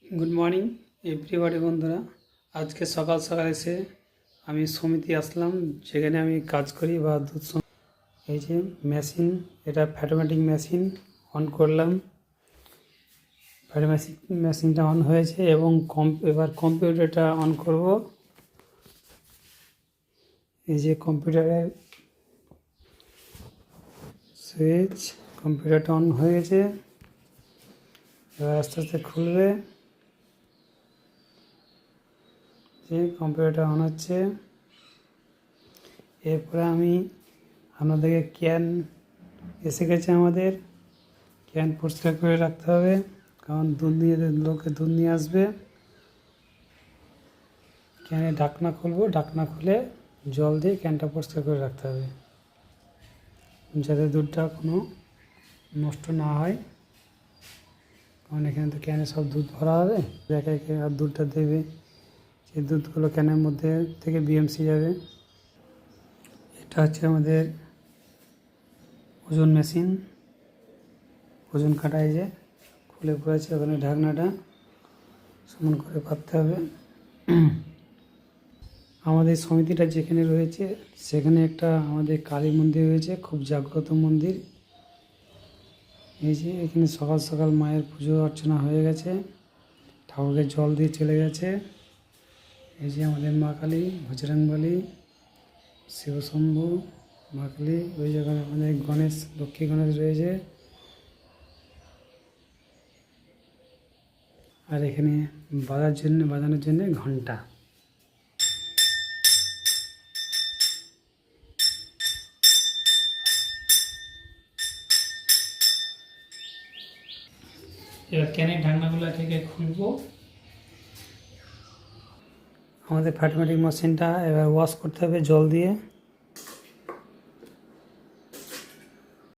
Good morning everybody বন্ধুরা। আজকে সকাল সকাল এসে আমি সমিতি আসলাম, যেখানে আমি কাজ করি বা এই যে মেশিন, এটা ফ্যাটোমেটিক মেশিন অন করলাম। ফ্যাটোমেটিক মেশিনটা অন হয়েছে এবং এবার কম্পিউটারটা অন করব। এই যে কম্পিউটারের সুইচ, কম্পিউটারটা অন হয়ে গেছে। এবার আস্তে আস্তে খুলবে। যে কম্পিউটারটা অন হচ্ছে। এরপরে আমি আপনাদেরকে ক্যান এসে গেছে, আমাদের ক্যান পরিষ্কার করে রাখতে হবে, কারণ লোকে দুধ নিয়ে আসবে। ক্যানে ঢাকনা খুলবো, ঢাকনা খুলে জল দিয়ে ক্যানটা পরিষ্কার করে রাখতে হবে, যাতে দুধটা কোনো নষ্ট না হয়। কারণ এখানে তো ক্যানে সব দুধ ভরা হবে, একে একে আর দুধটা দেবে, সেই দুধগুলো ক্যানের মধ্যে থেকে বিএমসি যাবে। এটা হচ্ছে আমাদের ওজন মেশিন, ওজন কাটায় যে খুলে পড়েছে, ওখানে ঢাকনাটা সমান করে পাততে হবে। আমাদের সমিতিটা যেখানে রয়েছে সেখানে একটা আমাদের কালী মন্দির রয়েছে, খুব জাগ্রত মন্দির। এই যে এখানে সকাল সকাল মায়ের পুজো অর্চনা হয়ে গেছে, ঠাকুরকে জল দিয়ে চলে গেছে। এই যে আমাদের মা কালী, বজরংবলী, শিবশম্ভু, মা কালী। ওই জায়গায় আমাদের গণেশ, লক্ষ্মী গণেশ রয়েছে। আর এখানে বাজানোর জন্য ঘন্টা। এবার ক্যানের ঢাকনাগুলো থেকে খুলবো। আমাদের ফ্যাটোমেটিক মেশিনটা এবার ওয়াশ করতে হবে জল দিয়ে।